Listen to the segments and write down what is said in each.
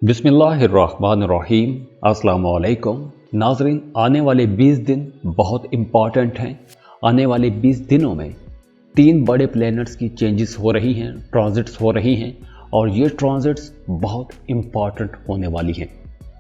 बिस्मिल्लाहिर्रहमानिर्रहीम। अस्सलाम वालेकुम नाज़रीन, आने वाले 20 दिन बहुत इम्पॉर्टेंट हैं। आने वाले 20 दिनों में 3 बड़े प्लैनेट्स की चेंजेस हो रही हैं, ट्रांजिट्स हो रही हैं और ये ट्रांजिट्स बहुत इम्पॉर्टेंट होने वाली हैं।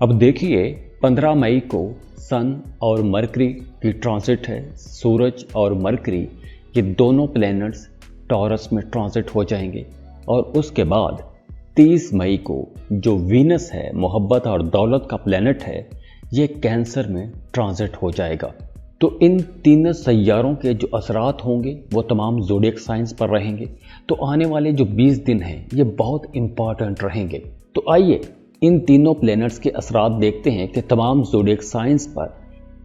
अब देखिए 15 मई को सन और मरकरी की ट्रांजिट है। सूरज और मरकरी ये दोनों प्लैनेट्स टॉरस में ट्रांजिट हो जाएंगे और उसके बाद 30 मई को जो वीनस है, मोहब्बत और दौलत का प्लैनेट है, ये कैंसर में ट्रांजिट हो जाएगा। तो इन तीनों सैयारों के जो असरात होंगे वो तमाम ज़ोडिएक साइंस पर रहेंगे। तो आने वाले जो 20 दिन हैं ये बहुत इम्पॉर्टेंट रहेंगे। तो आइए इन तीनों प्लैनेट्स के असरात देखते हैं कि तमाम ज़ोडिएक साइंस पर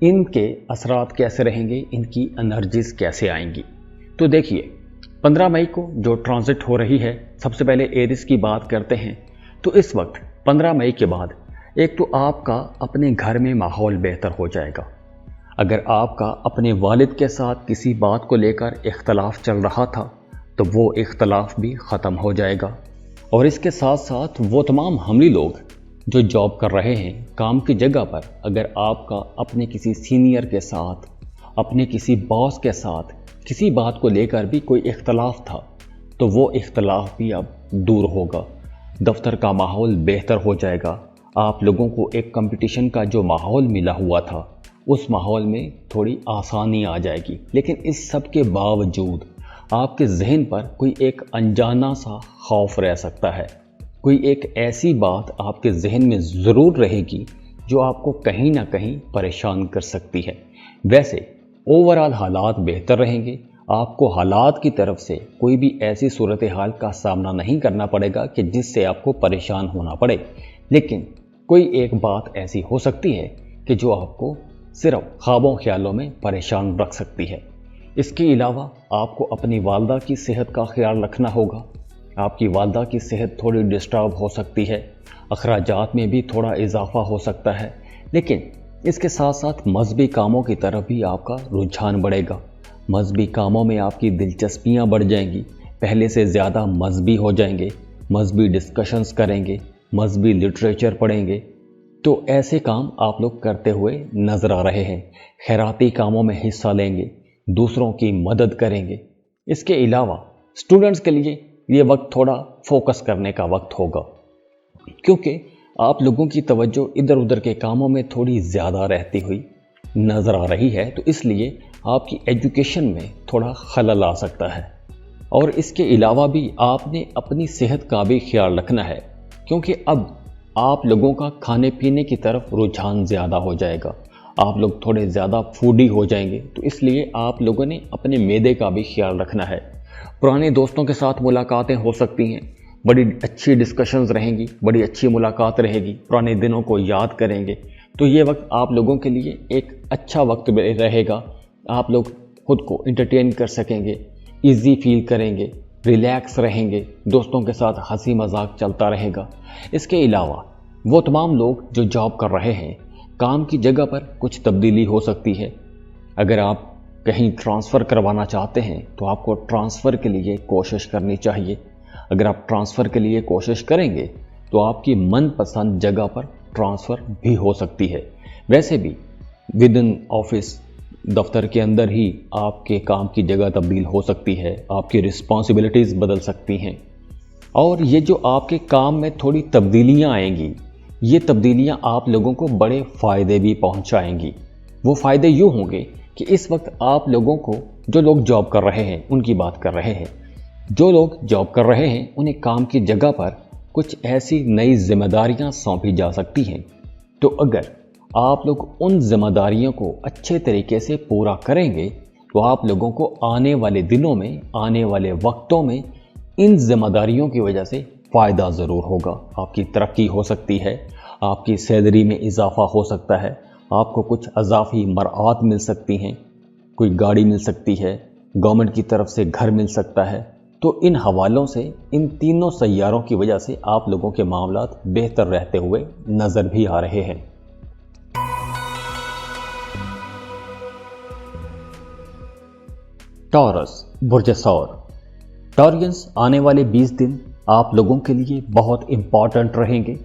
इनके असरात कैसे रहेंगे, इनकी एनर्जीज कैसे आएंगी। तो देखिए 15 मई को जो ट्रांजिट हो रही है, सबसे पहले एरिस की बात करते हैं। तो इस वक्त 15 मई के बाद एक तो आपका अपने घर में माहौल बेहतर हो जाएगा। अगर आपका अपने वालिद के साथ किसी बात को लेकर इख्तलाफ चल रहा था तो वो इख्तलाफ भी ख़त्म हो जाएगा। और इसके साथ साथ वो तमाम हमली लोग जो जॉब कर रहे हैं काम की जगह पर, अगर आपका अपने किसी सीनियर के साथ, अपने किसी बॉस के साथ किसी बात को लेकर भी कोई इख्तलाफ था तो वो इख्तलाफ भी अब दूर होगा। दफ्तर का माहौल बेहतर हो जाएगा। आप लोगों को एक कंपटीशन का जो माहौल मिला हुआ था उस माहौल में थोड़ी आसानी आ जाएगी। लेकिन इस सब के बावजूद आपके जहन पर कोई एक अनजाना सा खौफ रह सकता है। कोई एक ऐसी बात आपके जहन में ज़रूर रहेगी जो आपको कहीं ना कहीं परेशान कर सकती है। वैसे ओवरऑल हालात बेहतर रहेंगे। आपको हालात की तरफ से कोई भी ऐसी सूरत हाल का सामना नहीं करना पड़ेगा कि जिससे आपको परेशान होना पड़े। लेकिन कोई एक बात ऐसी हो सकती है कि जो आपको सिर्फ ख्वाबों ख्यालों में परेशान रख सकती है। इसके अलावा आपको अपनी वालदा की सेहत का ख्याल रखना होगा। आपकी वालदा की सेहत थोड़ी डिस्टर्ब हो सकती है, अखराजात में भी थोड़ा इजाफा हो सकता है। लेकिन इसके साथ साथ मजहबी कामों की तरफ भी आपका रुझान बढ़ेगा। मजहबी कामों में आपकी दिलचस्पियां बढ़ जाएंगी, पहले से ज़्यादा मजहबी हो जाएंगे, मजहबी डिस्कशंस करेंगे, मजहबी लिटरेचर पढ़ेंगे। तो ऐसे काम आप लोग करते हुए नज़र आ रहे हैं। खैराती कामों में हिस्सा लेंगे, दूसरों की मदद करेंगे। इसके अलावा स्टूडेंट्स के लिए ये वक्त थोड़ा फोकस करने का वक्त होगा, क्योंकि आप लोगों की तवज्जो इधर उधर के कामों में थोड़ी ज़्यादा रहती हुई नज़र आ रही है। तो इसलिए आपकी एजुकेशन में थोड़ा खलल आ सकता है। और इसके अलावा भी आपने अपनी सेहत का भी ख्याल रखना है, क्योंकि अब आप लोगों का खाने पीने की तरफ रुझान ज़्यादा हो जाएगा। आप लोग थोड़े ज़्यादा फूडी हो जाएंगे। तो इसलिए आप लोगों ने अपने मैदे का भी ख्याल रखना है। पुराने दोस्तों के साथ मुलाकातें हो सकती हैं, बड़ी अच्छी डिस्कशंस रहेंगी, बड़ी अच्छी मुलाकात रहेगी, पुराने दिनों को याद करेंगे। तो ये वक्त आप लोगों के लिए एक अच्छा वक्त रहेगा। आप लोग खुद को एंटरटेन कर सकेंगे, इजी फील करेंगे, रिलैक्स रहेंगे, दोस्तों के साथ हंसी मजाक चलता रहेगा। इसके अलावा वो तमाम लोग जो जॉब कर रहे हैं, काम की जगह पर कुछ तब्दीली हो सकती है। अगर आप कहीं ट्रांसफ़र करवाना चाहते हैं तो आपको ट्रांसफ़र के लिए कोशिश करनी चाहिए। अगर आप ट्रांसफ़र के लिए कोशिश करेंगे तो आपकी मनपसंद जगह पर ट्रांसफ़र भी हो सकती है। वैसे भी विद इन ऑफिस, दफ्तर के अंदर ही आपके काम की जगह तब्दील हो सकती है, आपकी रिस्पॉन्सिबिलिटीज़ बदल सकती हैं। और ये जो आपके काम में थोड़ी तब्दीलियाँ आएंगी, ये तब्दीलियाँ आप लोगों को बड़े फ़ायदे भी पहुँचाएंगी। वो फ़ायदे यूँ होंगे कि इस वक्त आप लोगों को, जो लोग जॉब कर रहे हैं उनकी बात कर रहे हैं, जो लोग जॉब कर रहे हैं उन्हें काम की जगह पर कुछ ऐसी नई जिम्मेदारियां सौंपी जा सकती हैं। तो अगर आप लोग उन जिम्मेदारियों को अच्छे तरीके से पूरा करेंगे तो आप लोगों को आने वाले दिनों में, आने वाले वक्तों में इन जिम्मेदारियों की वजह से फ़ायदा ज़रूर होगा। आपकी तरक्की हो सकती है, आपकी सैलरी में इजाफा हो सकता है, आपको कुछ अजाफी मराआत मिल सकती हैं, कोई गाड़ी मिल सकती है, गवर्नमेंट की तरफ से घर मिल सकता है। तो इन हवालों से, इन तीनों सैयारों की वजह से आप लोगों के मामलात बेहतर रहते हुए नज़र भी आ रहे हैं। टॉरस, बुर्ज सौर। टॉरियंस, आने वाले 20 दिन आप लोगों के लिए बहुत इम्पॉर्टेंट रहेंगे।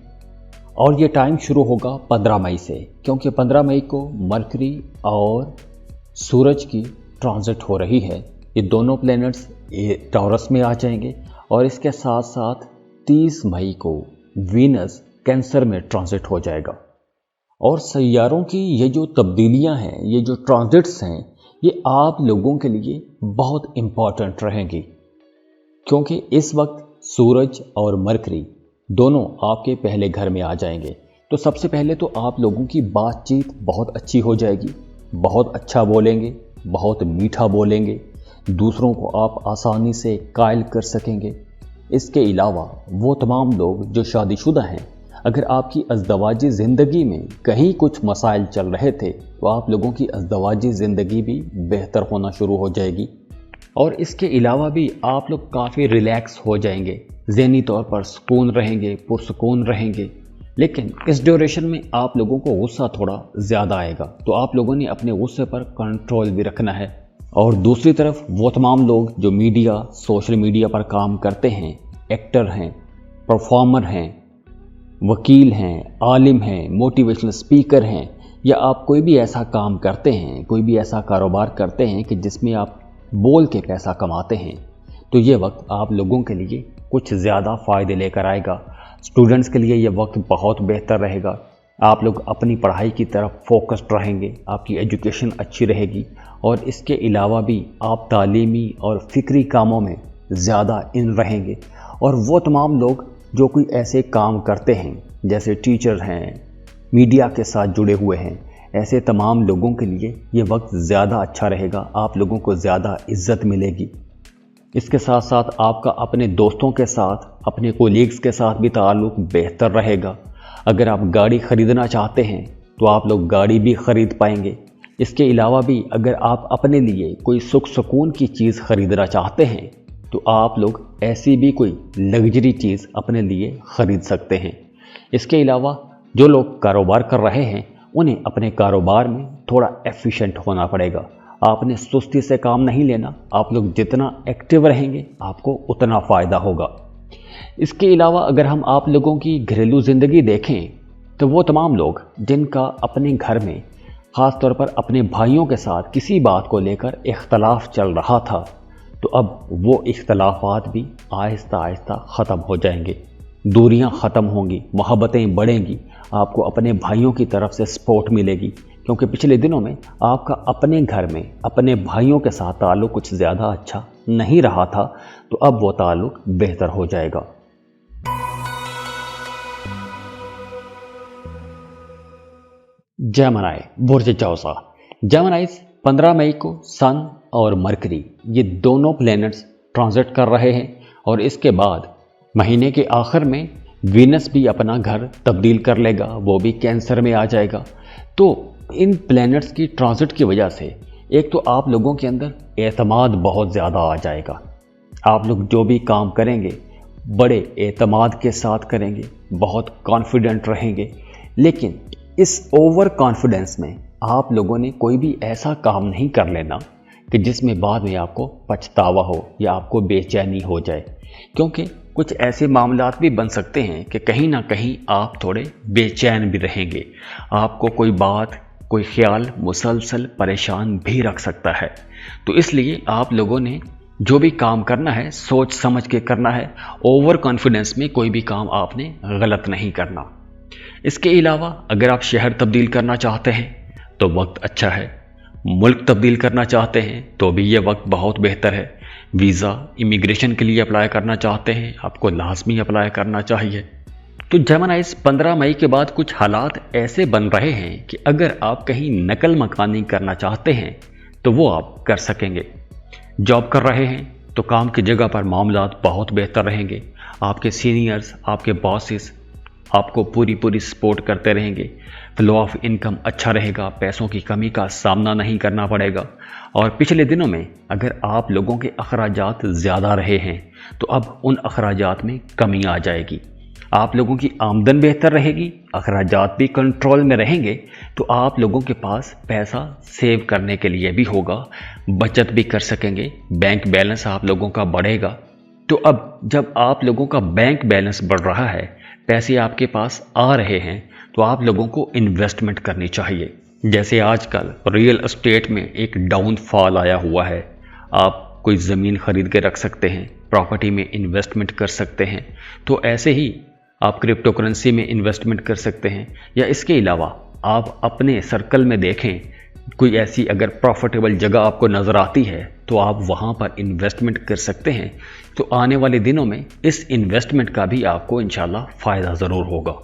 और ये टाइम शुरू होगा 15 मई से, क्योंकि 15 मई को मरकरी और सूरज की ट्रांजिट हो रही है। ये दोनों प्लैनेट्स टॉरस में आ जाएंगे और इसके साथ साथ 30 मई को वीनस कैंसर में ट्रांजिट हो जाएगा। और सैयारों की ये जो तब्दीलियां हैं, ये जो ट्रांजिट्स हैं, ये आप लोगों के लिए बहुत इम्पॉर्टेंट रहेंगी, क्योंकि इस वक्त सूरज और मरकरी दोनों आपके पहले घर में आ जाएंगे। तो सबसे पहले तो आप लोगों की बातचीत बहुत अच्छी हो जाएगी, बहुत अच्छा बोलेंगे, बहुत मीठा बोलेंगे, दूसरों को आप आसानी से कायल कर सकेंगे। इसके अलावा वो तमाम लोग जो शादीशुदा हैं, अगर आपकी अज़दवाजी ज़िंदगी में कहीं कुछ मसाइल चल रहे थे तो आप लोगों की अज़दवाजी ज़िंदगी भी बेहतर होना शुरू हो जाएगी। और इसके अलावा भी आप लोग काफ़ी रिलैक्स हो जाएंगे, ज़हनी तौर पर सुकून रहेंगे, पुरसुकून रहेंगे। लेकिन इस ड्यूरेशन में आप लोगों को गुस्सा थोड़ा ज़्यादा आएगा, तो आप लोगों ने अपने गुस्से पर कंट्रोल भी रखना है। और दूसरी तरफ वो तमाम लोग जो मीडिया, सोशल मीडिया पर काम करते हैं, एक्टर हैं, परफॉर्मर हैं, वकील हैं, आलिम हैं, मोटिवेशनल स्पीकर हैं, या आप कोई भी ऐसा काम करते हैं, कोई भी ऐसा कारोबार करते हैं कि जिसमें आप बोल के पैसा कमाते हैं, तो ये वक्त आप लोगों के लिए कुछ ज़्यादा फ़ायदे लेकर आएगा। स्टूडेंट्स के लिए ये वक्त बहुत बेहतर रहेगा। आप लोग अपनी पढ़ाई की तरफ फोकस्ड रहेंगे, आपकी एजुकेशन अच्छी रहेगी, और इसके अलावा भी आप तालीमी और फ़िक्री कामों में ज़्यादा इन रहेंगे। और वो तमाम लोग जो कोई ऐसे काम करते हैं, जैसे टीचर हैं, मीडिया के साथ जुड़े हुए हैं, ऐसे तमाम लोगों के लिए ये वक्त ज़्यादा अच्छा रहेगा, आप लोगों को ज़्यादा इज्जत मिलेगी। इसके साथ साथ आपका अपने दोस्तों के साथ, अपने कोलीग्स के साथ भी ताल्लुक़ बेहतर रहेगा। अगर आप गाड़ी ख़रीदना चाहते हैं तो आप लोग गाड़ी भी ख़रीद पाएंगे। इसके अलावा भी अगर आप अपने लिए कोई सुख सुकून की चीज़ ख़रीदना चाहते हैं तो आप लोग ऐसी भी कोई लग्जरी चीज़ अपने लिए ख़रीद सकते हैं। इसके अलावा जो लोग कारोबार कर रहे हैं उन्हें अपने कारोबार में थोड़ा एफिशिएंट होना पड़ेगा। आपने सुस्ती से काम नहीं लेना, आप लोग जितना एक्टिव रहेंगे आपको उतना फ़ायदा होगा। इसके अलावा अगर हम आप लोगों की घरेलू ज़िंदगी देखें तो वो तमाम लोग जिनका अपने घर में ख़ास तौर पर अपने भाइयों के साथ किसी बात को लेकर इख्तलाफ चल रहा था, तो अब वो इख्तलाफात भी आहिस्ता आहिस्ता ख़त्म हो जाएंगे, दूरियां ख़त्म होंगी, मोहब्बतें बढ़ेंगी, आपको अपने भाइयों की तरफ से सपोर्ट मिलेगी, क्योंकि पिछले दिनों में आपका अपने घर में अपने भाइयों के साथ ताल्लुक़ कुछ ज़्यादा अच्छा नहीं रहा था, तो अब वो ताल्लुक़ बेहतर हो जाएगा। जेमिनी बुर्ज चौसा। जेमिनीज़ 15 मई को सन और मरकरी ये दोनों प्लैनेट्स ट्रांजिट कर रहे हैं, और इसके बाद महीने के आखिर में वीनस भी अपना घर तब्दील कर लेगा, वो भी कैंसर में आ जाएगा। तो इन प्लैनेट्स की ट्रांजिट की वजह से एक तो आप लोगों के अंदर एतमाद बहुत ज़्यादा आ जाएगा। आप लोग जो भी काम करेंगे बड़े एतमाद के साथ करेंगे, बहुत कॉन्फिडेंट रहेंगे। लेकिन इस ओवर कॉन्फिडेंस में आप लोगों ने कोई भी ऐसा काम नहीं कर लेना कि जिसमें बाद में आपको पछतावा हो या आपको बेचैनी हो जाए, क्योंकि कुछ ऐसे मामलात भी बन सकते हैं कि कहीं ना कहीं आप थोड़े बेचैन भी रहेंगे, आपको कोई बात, कोई ख्याल मुसलसल परेशान भी रख सकता है। तो इसलिए आप लोगों ने जो भी काम करना है सोच समझ के करना है, ओवर कॉन्फिडेंस में कोई भी काम आपने गलत नहीं करना। इसके अलावा अगर आप शहर तब्दील करना चाहते हैं तो वक्त अच्छा है, मुल्क तब्दील करना चाहते हैं तो भी ये वक्त बहुत बेहतर है। वीज़ा, इमिग्रेशन के लिए अप्लाई करना चाहते हैं, आपको लाजमी अप्लाई करना चाहिए। तो जेमिनीज़ 15 मई के बाद कुछ हालात ऐसे बन रहे हैं कि अगर आप कहीं नकल मकानी करना चाहते हैं तो वो आप कर सकेंगे। जॉब कर रहे हैं तो काम की जगह पर मामलात बहुत बेहतर रहेंगे, आपके सीनियर्स, आपके बॉसेस आपको पूरी सपोर्ट करते रहेंगे, फ्लो ऑफ इनकम अच्छा रहेगा, पैसों की कमी का सामना नहीं करना पड़ेगा। और पिछले दिनों में अगर आप लोगों के अखराजात ज़्यादा रहे हैं तो अब उन अखराजात में कमी आ जाएगी, आप लोगों की आमदन बेहतर रहेगी, अखराजात भी कंट्रोल में रहेंगे, तो आप लोगों के पास पैसा सेव करने के लिए भी होगा, बचत भी कर सकेंगे, बैंक बैलेंस आप लोगों का बढ़ेगा। तो अब जब आप लोगों का बैंक बैलेंस बढ़ रहा है पैसे आपके पास आ रहे हैं तो आप लोगों को इन्वेस्टमेंट करनी चाहिए। जैसे आजकल रियल एस्टेट में एक डाउनफॉल आया हुआ है, आप कोई ज़मीन खरीद के रख सकते हैं, प्रॉपर्टी में इन्वेस्टमेंट कर सकते हैं। तो ऐसे ही आप क्रिप्टो करेंसी में इन्वेस्टमेंट कर सकते हैं, या इसके अलावा आप अपने सर्कल में देखें कोई ऐसी अगर प्रॉफिटेबल जगह आपको नज़र आती है तो आप वहाँ पर इन्वेस्टमेंट कर सकते हैं। तो आने वाले दिनों में इस इन्वेस्टमेंट का भी आपको इंशाल्लाह फ़ायदा ज़रूर होगा।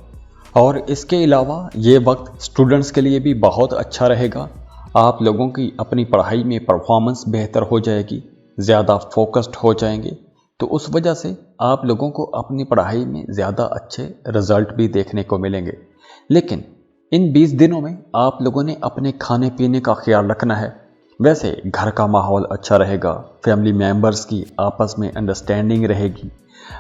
और इसके अलावा ये वक्त स्टूडेंट्स के लिए भी बहुत अच्छा रहेगा। आप लोगों की अपनी पढ़ाई में परफॉर्मेंस बेहतर हो जाएगी, ज़्यादा फोकस्ड हो जाएंगे, तो उस वजह से आप लोगों को अपनी पढ़ाई में ज़्यादा अच्छे रिजल्ट भी देखने को मिलेंगे। लेकिन इन 20 दिनों में आप लोगों ने अपने खाने पीने का ख्याल रखना है। वैसे घर का माहौल अच्छा रहेगा, फैमिली मेंबर्स की आपस में अंडरस्टैंडिंग रहेगी।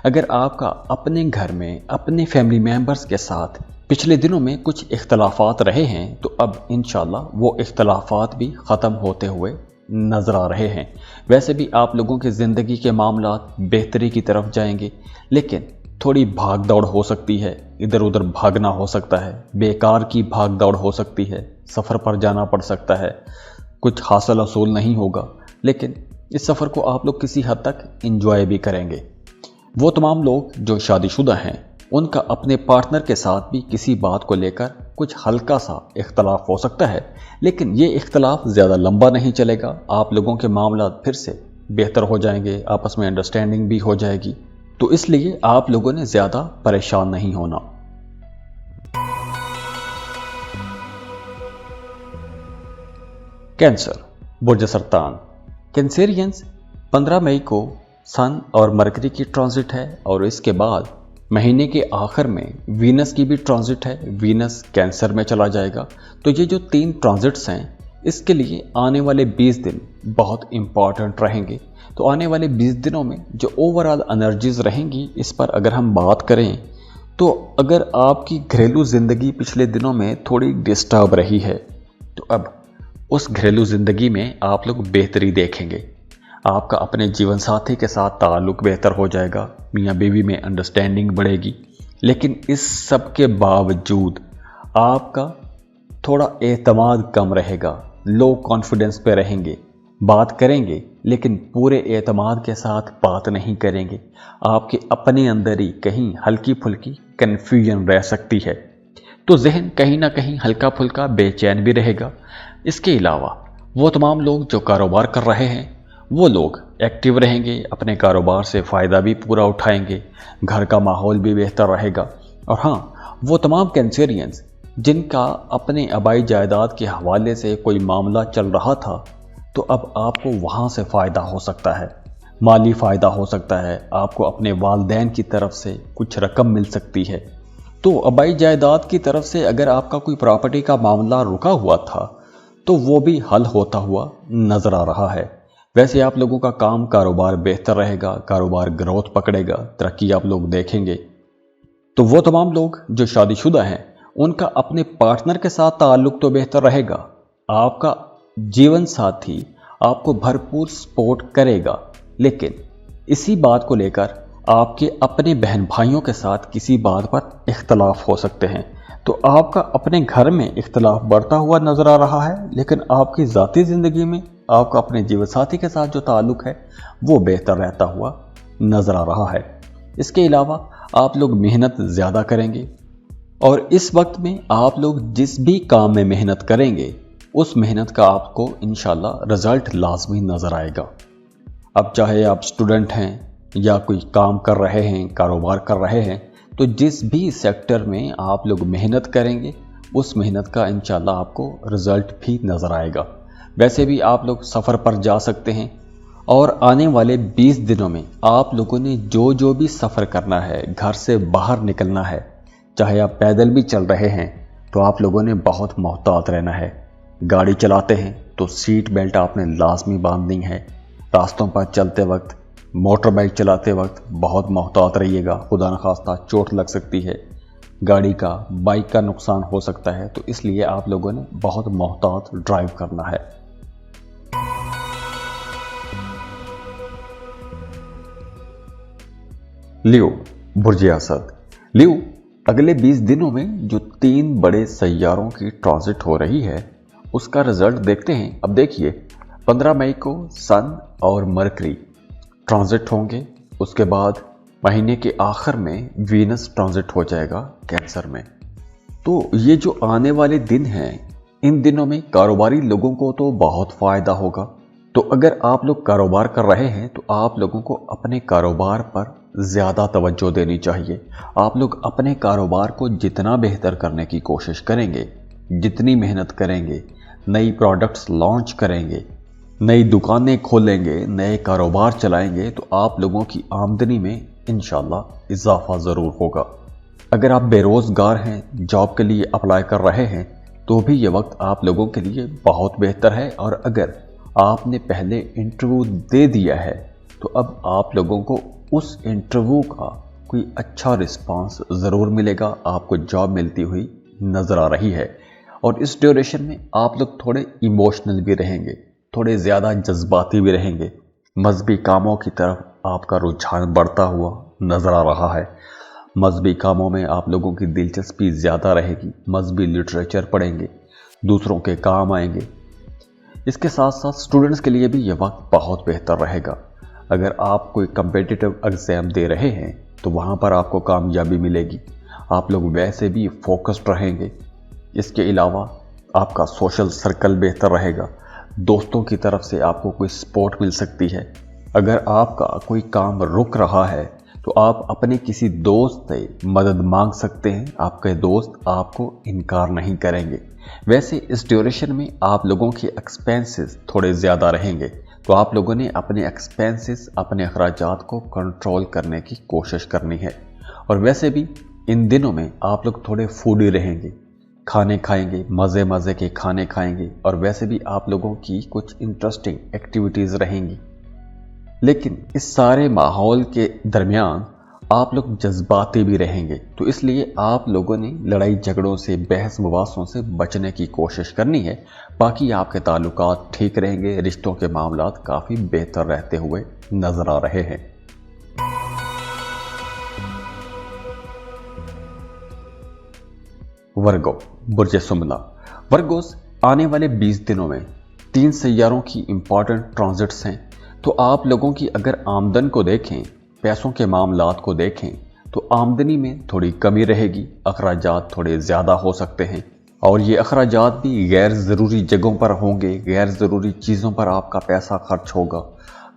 अगर आपका अपने घर में अपने फैमिली मेंबर्स के साथ पिछले दिनों में कुछ इख्तलाफात रहे हैं तो अब इंशाल्लाह वो इख्तलाफात भी ख़त्म होते हुए नज़र आ रहे हैं। वैसे भी आप लोगों की ज़िंदगी के मामलात बेहतरी की तरफ जाएंगे, लेकिन थोड़ी भाग दौड़ हो सकती है, इधर उधर भागना हो सकता है, बेकार की भाग दौड़ हो सकती है, सफ़र पर जाना पड़ सकता है, कुछ हासिल असूल नहीं होगा, लेकिन इस सफ़र को आप लोग किसी हद तक एंजॉय भी करेंगे। वो तमाम लोग जो शादीशुदा हैं उनका अपने पार्टनर के साथ भी किसी बात को लेकर कुछ हल्का सा इख्तलाफ हो सकता है, लेकिन ये इख्तलाफ ज़्यादा लंबा नहीं चलेगा। आप लोगों के मामला फिर से बेहतर हो जाएंगे, आपस में अंडरस्टैंडिंग भी हो जाएगी। तो इसलिए आप लोगों ने ज़्यादा परेशान नहीं होना। कैंसर, बुर्ज सरतान। कैंसेरियंस 15 मई को सन और मरकरी की ट्रांजिट है और इसके बाद महीने के आखिर में वीनस की भी ट्रांजिट है। वीनस कैंसर में चला जाएगा। तो ये जो 3 ट्रांजिट्स हैं इसके लिए आने वाले 20 दिन बहुत इम्पॉर्टेंट रहेंगे। तो आने वाले 20 दिनों में जो ओवरऑल एनर्जीज रहेंगी इस पर अगर हम बात करें तो अगर आपकी घरेलू ज़िंदगी पिछले दिनों में थोड़ी डिस्टर्ब रही है तो अब उस घरेलू ज़िंदगी में आप लोग बेहतरी देखेंगे। आपका अपने जीवन साथी के साथ ताल्लुक़ बेहतर हो जाएगा, मियाँ बीवी में अंडरस्टैंडिंग बढ़ेगी। लेकिन इस सब के बावजूद आपका थोड़ा एतमाद कम रहेगा, लो कॉन्फिडेंस पे रहेंगे, बात करेंगे लेकिन पूरे एतमाद के साथ बात नहीं करेंगे। आपके अपने अंदर ही कहीं हल्की फुल्की कन्फ्यूजन रह सकती है, तो जहन कहीं ना कहीं हल्का फुल्का बेचैन भी रहेगा। इसके अलावा वो तमाम लोग जो कारोबार कर रहे हैं वो लोग एक्टिव रहेंगे, अपने कारोबार से फ़ायदा भी पूरा उठाएंगे, घर का माहौल भी बेहतर रहेगा। और हाँ, वो तमाम कैंसेरियंस जिनका अपने आबाई जायदाद के हवाले से कोई मामला चल रहा था तो अब आपको वहाँ से फ़ायदा हो सकता है, माली फ़ायदा हो सकता है, आपको अपने वालिदैन की तरफ से कुछ रकम मिल सकती है। तो आबाई जायदाद की तरफ से अगर आपका कोई प्रॉपर्टी का मामला रुका हुआ था तो वो भी हल होता हुआ नज़र आ रहा है। वैसे आप लोगों का काम कारोबार बेहतर रहेगा, कारोबार ग्रोथ पकड़ेगा, तरक्की आप लोग देखेंगे। तो वो तमाम लोग जो शादीशुदा हैं उनका अपने पार्टनर के साथ ताल्लुक़ तो बेहतर रहेगा। आपका जीवन साथी आपको भरपूर सपोर्ट करेगा, लेकिन इसी बात को लेकर आपके अपने बहन भाइयों के साथ किसी बात पर इख्तलाफ हो सकते हैं। तो आपका अपने घर में इख्तलाफ बढ़ता हुआ नज़र आ रहा है, लेकिन आपकी ज़ाती ज़िंदगी में आपका अपने जीवन साथी के साथ जो ताल्लुक़ है वो बेहतर रहता हुआ नज़र आ रहा है। इसके अलावा आप लोग मेहनत ज़्यादा करेंगे और इस वक्त में आप लोग जिस भी काम में मेहनत करेंगे उस मेहनत का आपको इंशाल्लाह रिज़ल्ट लाजमी नज़र आएगा। अब चाहे आप स्टूडेंट हैं या कोई काम कर रहे हैं, कारोबार कर रहे हैं, तो जिस भी सेक्टर में आप लोग मेहनत करेंगे उस मेहनत का इंशाल्लाह आपको रिज़ल्ट भी नज़र आएगा। वैसे भी आप लोग सफ़र पर जा सकते हैं और आने वाले 20 दिनों में आप लोगों ने जो भी सफ़र करना है, घर से बाहर निकलना है, चाहे आप पैदल भी चल रहे हैं तो आप लोगों ने बहुत मोहतात रहना है। गाड़ी चलाते हैं तो सीट बेल्ट आपने लाजमी बांधनी है। रास्तों पर चलते वक्त, मोटर बाइक चलाते वक्त बहुत मोहतात रहिएगा, खुदा न खास्ता चोट लग सकती है, गाड़ी का बाइक का नुकसान हो सकता है। तो इसलिए आप लोगों ने बहुत मोहतात ड्राइव करना है। लियो, बुर्ज असद। लियो अगले 20 दिनों में जो 3 बड़े सैयारों की ट्रांजिट हो रही है उसका रिजल्ट देखते हैं। अब देखिए, 15 मई को सन और मरकरी ट्रांजिट होंगे। उसके बाद महीने के आखिर में वीनस ट्रांजिट हो जाएगा कैंसर में। तो ये जो आने वाले दिन हैं, इन दिनों में कारोबारी लोगों को तो बहुत फायदा होगा। तो अगर आप लोग कारोबार कर रहे हैं तो आप लोगों को अपने कारोबार पर ज़्यादा तवज्जो देनी चाहिए। आप लोग अपने कारोबार को जितना बेहतर करने की कोशिश करेंगे, जितनी मेहनत करेंगे, नई प्रोडक्ट्स लॉन्च करेंगे, नई दुकानें खोलेंगे, नए कारोबार चलाएंगे, तो आप लोगों की आमदनी में इंशाल्लाह इजाफा ज़रूर होगा। अगर आप बेरोज़गार हैं, जॉब के लिए अप्लाई कर रहे हैं, तो भी ये वक्त आप लोगों के लिए बहुत बेहतर है। और अगर आपने पहले इंटरव्यू दे दिया है तो अब आप लोगों को उस इंटरव्यू का कोई अच्छा रिस्पांस ज़रूर मिलेगा, आपको जॉब मिलती हुई नज़र आ रही है। और इस ड्यूरेशन में आप लोग थोड़े इमोशनल भी रहेंगे, थोड़े ज़्यादा जज्बाती भी रहेंगे। मजहबी कामों की तरफ आपका रुझान बढ़ता हुआ नज़र आ रहा है। मजहबी कामों में आप लोगों की दिलचस्पी ज़्यादा रहेगी, मजहबी लिटरेचर पढ़ेंगे, दूसरों के काम आएंगे। इसके साथ साथ स्टूडेंट्स के लिए भी ये वक्त बहुत बेहतर रहेगा। अगर आप कोई कम्पिटिटिव एग्ज़ाम दे रहे हैं तो वहाँ पर आपको कामयाबी मिलेगी, आप लोग वैसे भी फोकस्ड रहेंगे। इसके अलावा आपका सोशल सर्कल बेहतर रहेगा, दोस्तों की तरफ से आपको कोई सपोर्ट मिल सकती है। अगर आपका कोई काम रुक रहा है तो आप अपने किसी दोस्त से मदद मांग सकते हैं, आपके दोस्त आपको इनकार नहीं करेंगे। वैसे इस ड्यूरेशन में आप लोगों के एक्सपेंसेस थोड़े ज़्यादा रहेंगे, तो आप लोगों ने अपने एक्सपेंसेस, अपने अखराजात को कंट्रोल करने की कोशिश करनी है। और वैसे भी इन दिनों में आप लोग थोड़े फूडी रहेंगे, खाने खाएंगे, मज़े मज़े के खाने खाएंगे, और वैसे भी आप लोगों की कुछ इंटरेस्टिंग एक्टिविटीज़ रहेंगी। लेकिन इस सारे माहौल के दरमियान आप लोग जज्बाती भी रहेंगे, तो इसलिए आप लोगों ने लड़ाई झगड़ों से, बहस मुबासों से बचने की कोशिश करनी है। बाकी आपके ताल्लुकात ठीक रहेंगे, रिश्तों के मामलात काफ़ी बेहतर रहते हुए नज़र आ रहे हैं। वर्गो, बुर्ज सुमला। वर्गोस, आने वाले 20 दिनों में 3 सैयारों की इंपॉर्टेंट ट्रांजिट्स हैं। तो आप लोगों की अगर आमदन को देखें, पैसों के मामलात को देखें, तो आमदनी में थोड़ी कमी रहेगी, अखराजात थोड़े ज़्यादा हो सकते हैं। और ये अखराजात भी गैर ज़रूरी जगहों पर होंगे, गैर ज़रूरी चीज़ों पर आपका पैसा खर्च होगा।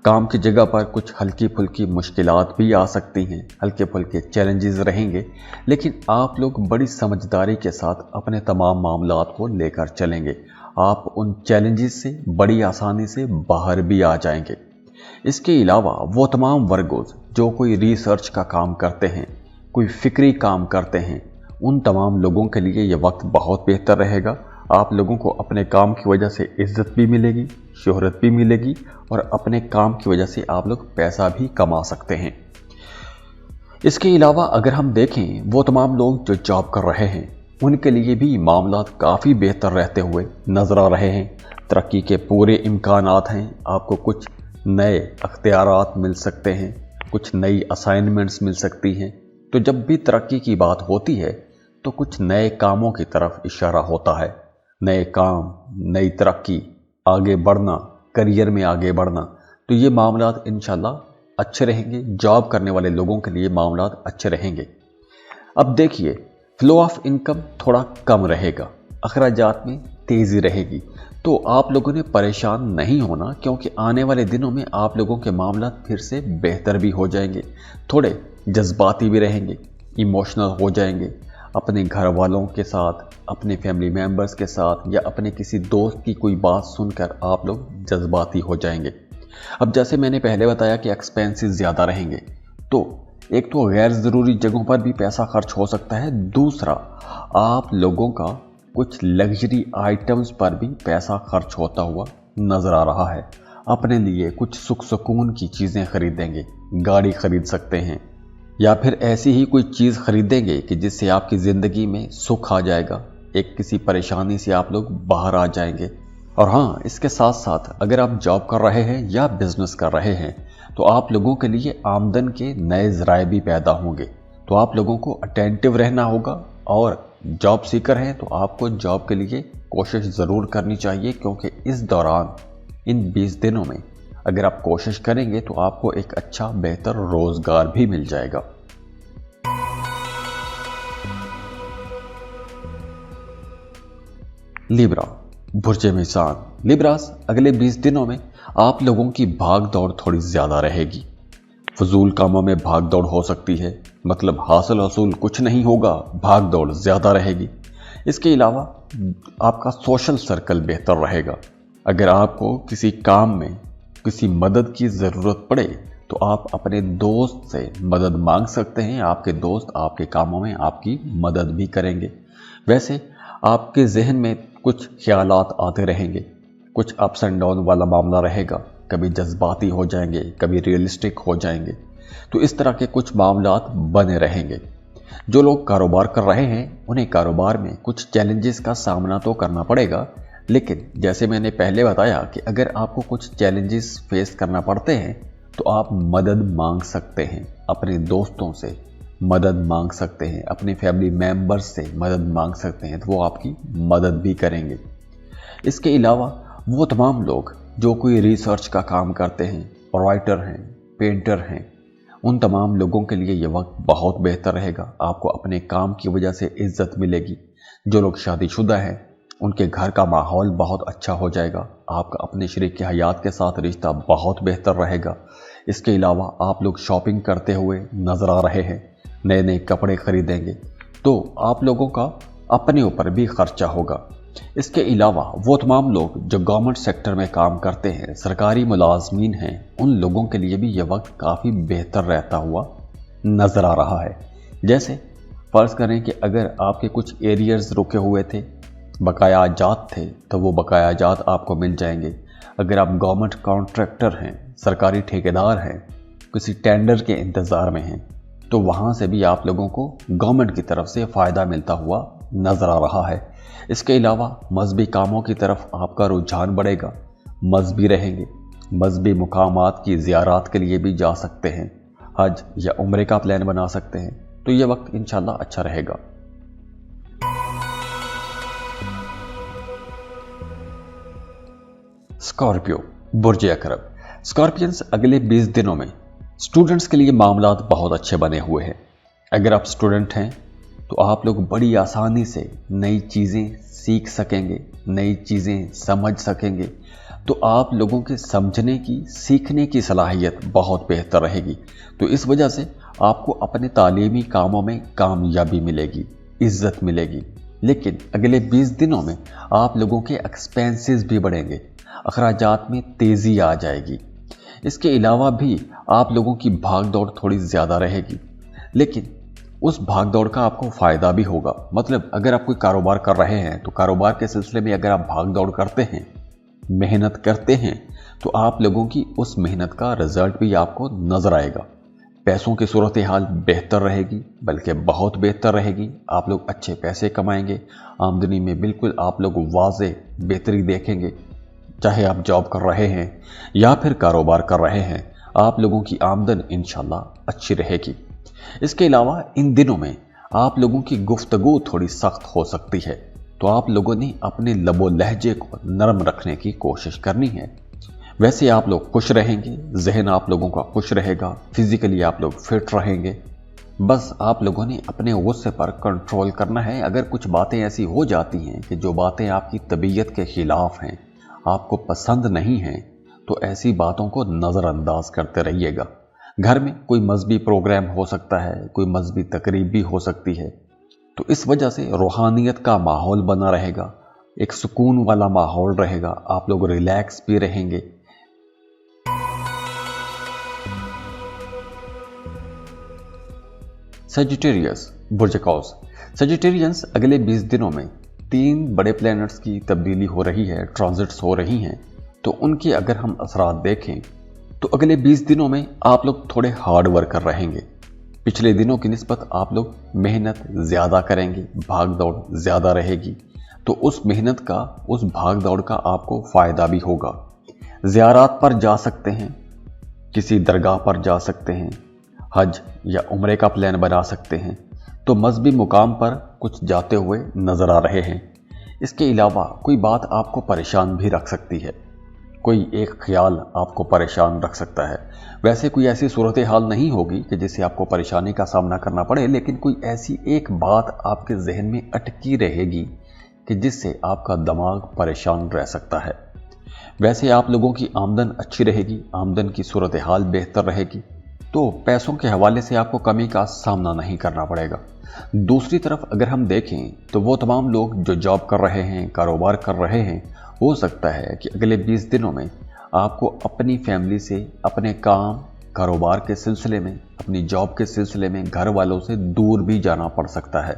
काम की जगह पर कुछ हल्की फुल्की मुश्किलात भी आ सकती हैं, हल्के फुल्के चैलेंजेस रहेंगे, लेकिन आप लोग बड़ी समझदारी के साथ अपने तमाम मामलात को लेकर चलेंगे। आप उन चैलेंजेस से बड़ी आसानी से बाहर भी आ जाएंगे। इसके अलावा वो तमाम वर्गों जो कोई रिसर्च का काम करते हैं, कोई फिक्री काम करते हैं, उन तमाम लोगों के लिए ये वक्त बहुत बेहतर रहेगा। आप लोगों को अपने काम की वजह से इज्जत भी मिलेगी, शोहरत भी मिलेगी, और अपने काम की वजह से आप लोग पैसा भी कमा सकते हैं। इसके अलावा अगर हम देखें, वो तमाम लोग जो जॉब कर रहे हैं, उनके लिए भी मामलात काफ़ी बेहतर रहते हुए नज़र आ रहे हैं। तरक्की के पूरे इम्कानात हैं, आपको कुछ नए अख्तियारात मिल सकते हैं, कुछ नई असाइनमेंट्स मिल सकती हैं। तो जब भी तरक्की की बात होती है तो कुछ नए कामों की तरफ इशारा होता है। नए काम, नई तरक्की, आगे बढ़ना, करियर में आगे बढ़ना, तो ये मामलात इंशाल्लाह अच्छे रहेंगे। जॉब करने वाले लोगों के लिए मामलात अच्छे रहेंगे। अब देखिए, फ्लो ऑफ इनकम थोड़ा कम रहेगा, अखराजात में तेज़ी रहेगी। तो आप लोगों ने परेशान नहीं होना, क्योंकि आने वाले दिनों में आप लोगों के मामलात फिर से बेहतर भी हो जाएंगे। थोड़े जज्बाती भी रहेंगे, इमोशनल हो जाएंगे, अपने घर वालों के साथ, अपने फैमिली मेम्बर्स के साथ, या अपने किसी दोस्त की कोई बात सुनकर आप लोग जज्बाती हो जाएंगे। अब जैसे मैंने पहले बताया कि एक्सपेंसेस ज़्यादा रहेंगे, तो एक तो गैर ज़रूरी जगहों पर भी पैसा खर्च हो सकता है, दूसरा आप लोगों का कुछ लग्जरी आइटम्स पर भी पैसा खर्च होता हुआ नज़र आ रहा है। अपने लिए कुछ सुख सुकून की चीज़ें खरीदेंगे, गाड़ी खरीद सकते हैं, या फिर ऐसी ही कोई चीज़ खरीदेंगे कि जिससे आपकी ज़िंदगी में सुख आ जाएगा, एक किसी परेशानी से आप लोग बाहर आ जाएंगे। और हाँ, इसके साथ साथ अगर आप जॉब कर रहे हैं या बिजनेस कर रहे हैं, तो आप लोगों के लिए आमदन के नए ज़राए भी पैदा होंगे। तो आप लोगों को अटेंटिव रहना होगा, और जॉब सीकर हैं तो आपको जॉब के लिए कोशिश ज़रूर करनी चाहिए, क्योंकि इस दौरान इन 20 दिनों में अगर आप कोशिश करेंगे तो आपको एक अच्छा बेहतर रोज़गार भी मिल जाएगा। लिब्रा, बुर्जे मीज़ान। लिब्रास, अगले 20 दिनों में आप लोगों की भाग दौड़ थोड़ी ज़्यादा रहेगी। फजूल कामों में भाग दौड़ हो सकती है, मतलब हासिल हसूल कुछ नहीं होगा, भाग दौड़ ज़्यादा रहेगी। इसके अलावा आपका सोशल सर्कल बेहतर रहेगा। अगर आपको किसी काम में किसी मदद की ज़रूरत पड़े तो आप अपने दोस्त से मदद मांग सकते हैं। आपके दोस्त आपके कामों में आपकी मदद भी करेंगे। वैसे आपके जहन में कुछ ख्यालात आते रहेंगे, कुछ अप्स एंड डाउन वाला मामला रहेगा, कभी जज्बाती हो जाएंगे, कभी रियलिस्टिक हो जाएंगे। तो इस तरह के कुछ मामलात बने रहेंगे। जो लोग कारोबार कर रहे हैं उन्हें कारोबार में कुछ चैलेंजेस का सामना तो करना पड़ेगा, लेकिन जैसे मैंने पहले बताया कि अगर आपको कुछ चैलेंजेस फेस करना पड़ते हैं तो आप मदद मांग सकते हैं, अपने दोस्तों से मदद मांग सकते हैं, अपने फैमिली मेंबर्स से मदद मांग सकते हैं, तो वो आपकी मदद भी करेंगे। इसके अलावा वो तमाम लोग जो कोई रिसर्च का काम करते हैं, राइटर हैं, पेंटर हैं, उन तमाम लोगों के लिए ये वक्त बहुत बेहतर रहेगा। आपको अपने काम की वजह से इज्जत मिलेगी। जो लोग शादीशुदा हैं उनके घर का माहौल बहुत अच्छा हो जाएगा। आपका अपने शरीक हयात के साथ रिश्ता बहुत बेहतर रहेगा। इसके अलावा आप लोग शॉपिंग करते हुए नजर आ रहे हैं, नए नए कपड़े खरीदेंगे, तो आप लोगों का अपने ऊपर भी खर्चा होगा। इसके अलावा वो तमाम लोग जो गवर्नमेंट सेक्टर में काम करते हैं, सरकारी मुलाजमीन हैं, उन लोगों के लिए भी यह वक्त काफ़ी बेहतर रहता हुआ नज़र आ रहा है। जैसे फ़र्ज़ करें कि अगर आपके कुछ एरियर्स रुके हुए थे, बकाया जात थे, तो वो बकाया जात आपको मिल जाएंगे। अगर आप गवर्नमेंट कॉन्ट्रैक्टर हैं, सरकारी ठेकेदार हैं, किसी टेंडर के इंतज़ार में हैं, तो वहाँ से भी आप लोगों को गवर्नमेंट की तरफ से फ़ायदा मिलता हुआ नज़र आ रहा है। इसके अलावा मजहबी कामों की तरफ आपका रुझान बढ़ेगा, मजहबी रहेंगे, मजहबी मुकामात की ज़ियारत के लिए भी जा सकते हैं, हज या उम्रे का प्लान बना सकते हैं। तो ये वक्त इंशाल्लाह अच्छा रहेगा। स्कॉर्पियो, बुर्ज अकरब। स्कॉर्पियंस, अगले 20 दिनों में स्टूडेंट्स के लिए मामलात बहुत अच्छे बने हुए हैं। अगर आप स्टूडेंट हैं तो आप लोग बड़ी आसानी से नई चीज़ें सीख सकेंगे, नई चीज़ें समझ सकेंगे। तो आप लोगों के समझने की, सीखने की सलाहियत बहुत बेहतर रहेगी। तो इस वजह से आपको अपने तालीमी कामों में कामयाबी मिलेगी, इज्जत मिलेगी। लेकिन अगले 20 दिनों में आप लोगों के एक्सपेंसेस भी बढ़ेंगे, अखराजात में तेज़ी आ जाएगी। इसके अलावा भी आप लोगों की भाग दौड़ थोड़ी ज़्यादा रहेगी, लेकिन उस भाग दौड़ का आपको फ़ायदा भी होगा। मतलब अगर आप कोई कारोबार कर रहे हैं तो कारोबार के सिलसिले में अगर आप भाग दौड़ करते हैं, मेहनत करते हैं, तो आप लोगों की उस मेहनत का रिजल्ट भी आपको नज़र आएगा। पैसों की सूरत हाल बेहतर रहेगी, बल्कि बहुत बेहतर रहेगी। आप लोग अच्छे पैसे कमाएंगे, आमदनी में बिल्कुल आप लोग वाज़े बेहतरी देखेंगे। चाहे आप जॉब कर रहे हैं या फिर कारोबार कर रहे हैं, आप लोगों की आमदन इंशाल्लाह अच्छी रहेगी। इसके अलावा इन दिनों में आप लोगों की गुफ्तगू थोड़ी सख्त हो सकती है, तो आप लोगों ने अपने लबो लहजे को नरम रखने की कोशिश करनी है। वैसे आप लोग खुश रहेंगे, जहन आप लोगों का खुश रहेगा, फिजिकली आप लोग फिट रहेंगे। बस आप लोगों ने अपने गुस्से पर कंट्रोल करना है। अगर कुछ बातें ऐसी हो जाती हैं कि जो बातें आपकी तबीयत के खिलाफ हैं, आपको पसंद नहीं हैं, तो ऐसी बातों को नज़रअंदाज करते रहिएगा। घर में कोई मजहबी प्रोग्राम हो सकता है, कोई मजहबी तकरीब भी हो सकती है, तो इस वजह से रूहानियत का माहौल बना रहेगा, एक सुकून वाला माहौल रहेगा, आप लोग रिलैक्स भी रहेंगे। सजिटेरियस, बुर्ज कौस। सजिटेरियंस, अगले 20 दिनों में 3 बड़े प्लैनेट्स की तब्दीली हो रही है, ट्रांजिट्स हो रही हैं। तो उनके अगर हम असरात देखें तो अगले 20 दिनों में आप लोग थोड़े हार्ड वर्कर रहेंगे। पिछले दिनों की निस्बत आप लोग मेहनत ज़्यादा करेंगे, भाग दौड़ ज़्यादा रहेगी। तो उस मेहनत का, उस भाग दौड़ का आपको फ़ायदा भी होगा। ज़ियारत पर जा सकते हैं, किसी दरगाह पर जा सकते हैं, हज या उम्रे का प्लान बना सकते हैं, तो मजहबी मुकाम पर कुछ जाते हुए नजर आ रहे हैं। इसके अलावा कोई बात आपको परेशान भी रख सकती है, कोई एक ख्याल आपको परेशान रख सकता है। वैसे कोई ऐसी सूरत हाल नहीं होगी कि जिससे आपको परेशानी का सामना करना पड़े, लेकिन कोई ऐसी एक बात आपके जहन में अटकी रहेगी कि जिससे आपका दिमाग परेशान रह सकता है। वैसे आप लोगों की आमदन अच्छी रहेगी, आमदन की सूरत हाल बेहतर रहेगी, तो पैसों के हवाले से आपको कमी का सामना नहीं करना पड़ेगा। दूसरी तरफ अगर हम देखें तो वो तमाम लोग जो जॉब कर रहे हैं, कारोबार कर रहे हैं, हो सकता है कि अगले 20 दिनों में आपको अपनी फैमिली से, अपने काम कारोबार के सिलसिले में, अपनी जॉब के सिलसिले में घर वालों से दूर भी जाना पड़ सकता है।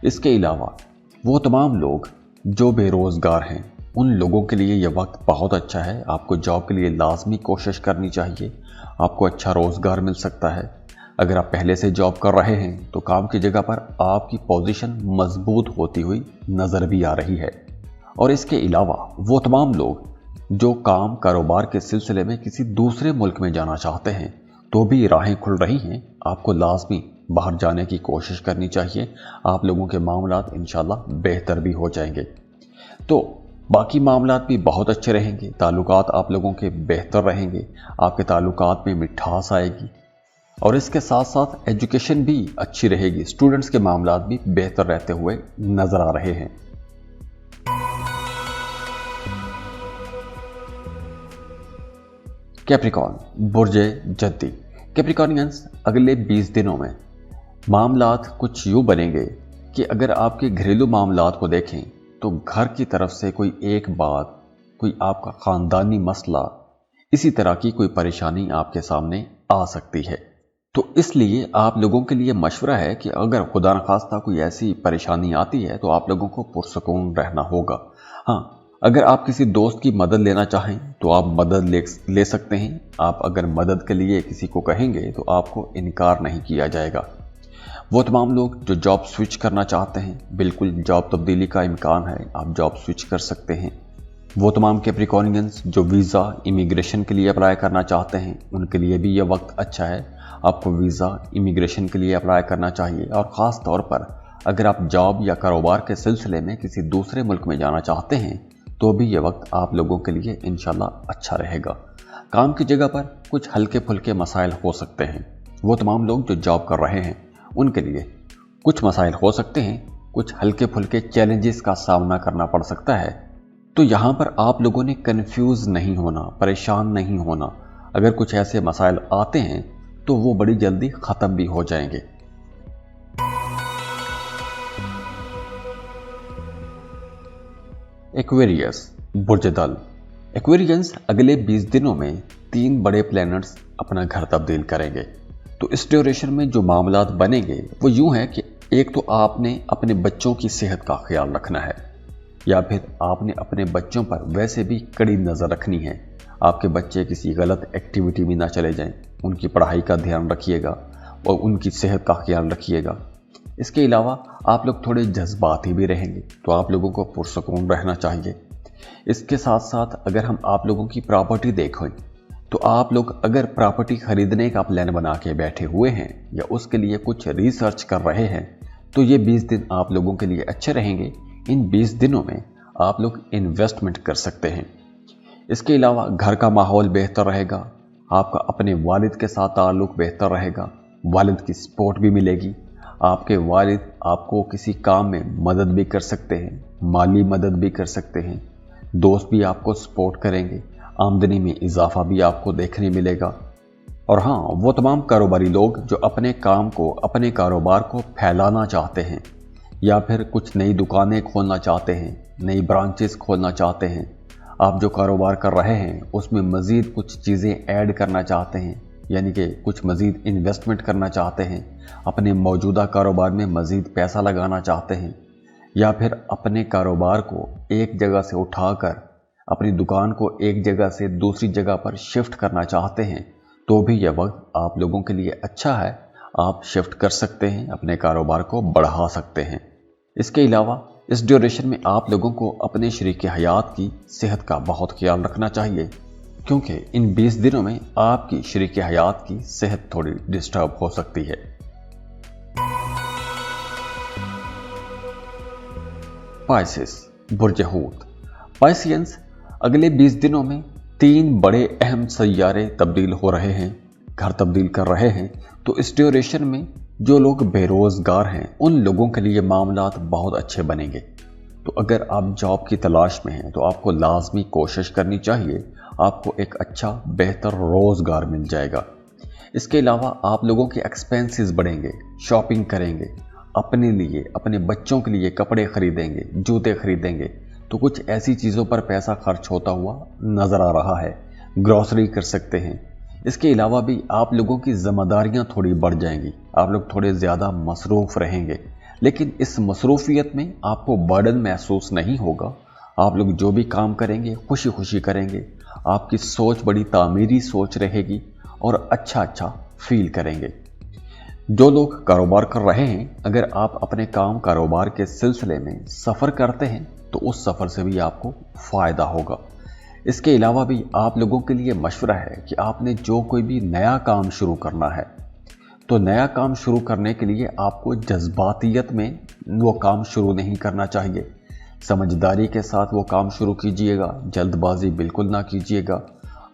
इसके अलावा वो तमाम लोग जो बेरोज़गार हैं, उन लोगों के लिए यह वक्त बहुत अच्छा है। आपको जॉब के लिए लाजमी कोशिश करनी चाहिए, आपको अच्छा रोज़गार मिल सकता है। अगर आप पहले से जॉब कर रहे हैं तो काम की जगह पर आपकी पोजीशन मजबूत होती हुई नज़र भी आ रही है। और इसके अलावा वो तमाम लोग जो काम कारोबार के सिलसिले में किसी दूसरे मुल्क में जाना चाहते हैं, तो भी राहें खुल रही हैं। आपको लाजमी बाहर जाने की कोशिश करनी चाहिए, आप लोगों के मामलात इंशाल्लाह बेहतर भी हो जाएंगे। तो बाकी मामलात भी बहुत अच्छे रहेंगे, ताल्लुकात आप लोगों के बेहतर रहेंगे, आपके ताल्लुकात में मिठास आएगी, और इसके साथ साथ एजुकेशन भी अच्छी रहेगी। स्टूडेंट्स के मामलात भी बेहतर रहते हुए नजर आ रहे हैं। कैप्रिकॉर्न, बुर्जे जद्दी। कैप्रिकॉर्नियंस, अगले 20 दिनों में मामलात कुछ यूँ बनेंगे कि अगर आपके घरेलू मामलात को देखें तो घर की तरफ से कोई एक बात, कोई आपका ख़ानदानी मसला, इसी तरह की कोई परेशानी आपके सामने आ सकती है। तो इसलिए आप लोगों के लिए मशवरा है कि अगर खुदा न खास्ता कोई ऐसी परेशानी आती है तो आप लोगों को पुरसकून रहना होगा। हाँ, अगर आप किसी दोस्त की मदद लेना चाहें तो आप मदद ले सकते हैं। आप अगर मदद के लिए किसी को कहेंगे तो आपको इनकार नहीं किया जाएगा। वो तमाम लोग जो जॉब स्विच करना चाहते हैं, बिल्कुल जॉब तब्दीली का इम्कान है, आप जॉब स्विच कर सकते हैं। वो तमाम कैप्रिकॉर्नियंस जो वीज़ा इमिग्रेशन के लिए अप्लाई करना चाहते हैं, उनके लिए भी यह वक्त अच्छा है। आपको वीज़ा इमिग्रेशन के लिए अप्लाई करना चाहिए, और ख़ास तौर पर अगर आप जॉब या कारोबार के सिलसिले में किसी दूसरे मुल्क में जाना चाहते हैं तो भी यह वक्त आप लोगों के लिए इंशाल्लाह अच्छा रहेगा। काम की जगह पर कुछ हल्के फुल्के मसाइल हो सकते हैं। वो तमाम लोग जो जॉब कर रहे हैं उनके लिए कुछ मसाइल हो सकते हैं, कुछ हल्के फुल्के चैलेंजेस का सामना करना पड़ सकता है। तो यहाँ पर आप लोगों ने कंफ्यूज नहीं होना, परेशान नहीं होना। अगर कुछ ऐसे मसाइल आते हैं तो वो बड़ी जल्दी ख़त्म भी हो जाएंगे। एक्वेरियस, बुर्ज दल। एक्वेरियंस, अगले 20 दिनों में 3 बड़े प्लैनेट्स अपना घर तब्दील करेंगे। तो इस ड्यूरेशन में जो मामलात बनेंगे वो यूं है कि एक तो आपने अपने बच्चों की सेहत का ख्याल रखना है, या फिर आपने अपने बच्चों पर वैसे भी कड़ी नज़र रखनी है। आपके बच्चे किसी गलत एक्टिविटी में ना चले जाएं, उनकी पढ़ाई का ध्यान रखिएगा और उनकी सेहत का ख्याल रखिएगा। इसके अलावा आप लोग थोड़े जज्बाती भी रहेंगे, तो आप लोगों को पुरसकून रहना चाहिए। इसके साथ साथ अगर हम आप लोगों की प्रॉपर्टी देखें तो आप लोग अगर प्रॉपर्टी खरीदने का प्लान बना के बैठे हुए हैं या उसके लिए कुछ रिसर्च कर रहे हैं, तो ये 20 दिन आप लोगों के लिए अच्छे रहेंगे। इन 20 दिनों में आप लोग इन्वेस्टमेंट कर सकते हैं। इसके अलावा घर का माहौल बेहतर रहेगा, आपका अपने वालिद के साथ ताल्लुक़ बेहतर रहेगा, वालिद की सपोर्ट भी मिलेगी। आपके वालिद आपको किसी काम में मदद भी कर सकते हैं, माली मदद भी कर सकते हैं, दोस्त भी आपको सपोर्ट करेंगे, आमदनी में इजाफा भी आपको देखने मिलेगा। और हाँ, वो तमाम कारोबारी लोग जो अपने काम को, अपने कारोबार को फैलाना चाहते हैं या फिर कुछ नई दुकानें खोलना चाहते हैं, नई ब्रांचेस खोलना चाहते हैं, आप जो कारोबार कर रहे हैं उसमें मज़ीद कुछ चीज़ें ऐड करना चाहते हैं, यानी कि कुछ मज़ीद इन्वेस्टमेंट करना चाहते हैं, अपने मौजूदा कारोबार में मज़ीद पैसा लगाना चाहते हैं, या फिर अपने कारोबार को एक जगह से उठाकर अपनी दुकान को एक जगह से दूसरी जगह पर शिफ्ट करना चाहते हैं, तो भी यह वक्त आप लोगों के लिए अच्छा है। आप शिफ्ट कर सकते हैं, अपने कारोबार को बढ़ा सकते हैं। इसके अलावा इस ड्यूरेशन में आप लोगों को अपने शरीक हयात की सेहत का बहुत ख्याल रखना चाहिए। क्योंकि इन 20 दिनों में आपकी शरीक हयात की सेहत थोड़ी डिस्टर्ब हो सकती है। पाइसेस, बुर्ज हूत। पाइसियंस, अगले 20 दिनों में 3 बड़े अहम सैयारे तब्दील हो रहे हैं, घर तब्दील कर रहे हैं। तो इस ड्यूरेशन में जो लोग बेरोजगार हैं उन लोगों के लिए मामलात बहुत अच्छे बनेंगे। तो अगर आप जॉब की तलाश में हैं तो आपको लाजमी कोशिश करनी चाहिए, आपको एक अच्छा बेहतर रोजगार मिल जाएगा। इसके अलावा आप लोगों के एक्सपेंसेस बढ़ेंगे, शॉपिंग करेंगे, अपने लिए अपने बच्चों के लिए कपड़े खरीदेंगे, जूते खरीदेंगे। तो कुछ ऐसी चीज़ों पर पैसा खर्च होता हुआ नज़र आ रहा है। ग्रॉसरी कर सकते हैं। इसके अलावा भी आप लोगों की जिम्मेदारियां थोड़ी बढ़ जाएंगी, आप लोग थोड़े ज़्यादा मसरूफ़ रहेंगे। लेकिन इस मसरूफियत में आपको बर्डन महसूस नहीं होगा। आप लोग जो भी काम करेंगे खुशी खुशी करेंगे। आपकी सोच बड़ी तामीरी सोच रहेगी और अच्छा फील करेंगे। जो लोग कारोबार कर रहे हैं, अगर आप अपने काम कारोबार के सिलसिले में सफ़र करते हैं तो उस सफ़र से भी आपको फ़ायदा होगा। इसके अलावा भी आप लोगों के लिए मशवरा है कि आपने जो कोई भी नया काम शुरू करना है तो नया काम शुरू करने के लिए आपको जज्बातियत में वो काम शुरू नहीं करना चाहिए। समझदारी के साथ वो काम शुरू कीजिएगा, जल्दबाजी बिल्कुल ना कीजिएगा।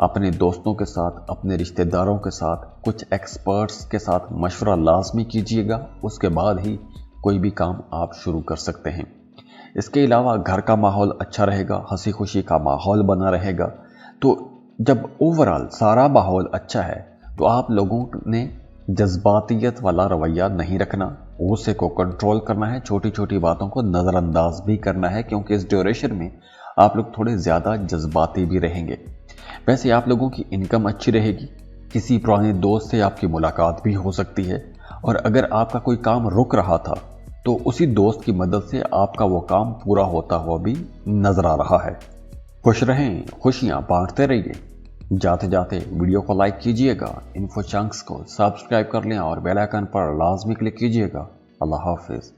अपने दोस्तों के साथ, अपने रिश्तेदारों के साथ, कुछ एक्सपर्ट्स के साथ मशवरा लाजमी कीजिएगा, उसके बाद ही कोई भी काम आप शुरू कर सकते हैं। इसके अलावा घर का माहौल अच्छा रहेगा, हंसी खुशी का माहौल बना रहेगा। तो जब ओवरऑल सारा माहौल अच्छा है तो आप लोगों ने जज्बातियत वाला रवैया नहीं रखना, गुस्से को कंट्रोल करना है, छोटी छोटी बातों को नज़रअंदाज भी करना है, क्योंकि इस ड्यूरेशन में आप लोग थोड़े ज़्यादा जज्बाती भी रहेंगे। वैसे आप लोगों की इनकम अच्छी रहेगी, किसी पुराने दोस्त से आपकी मुलाकात भी हो सकती है, और अगर आपका कोई काम रुक रहा था तो उसी दोस्त की मदद से आपका वो काम पूरा होता हुआ भी नजर आ रहा है। खुश रहें, खुशियां बांटते रहिए। जाते जाते वीडियो को लाइक कीजिएगा, इन्फो चंक्स को सब्सक्राइब कर लें और बेल आइकन पर लाजमी क्लिक कीजिएगा। अल्लाह हाफिज।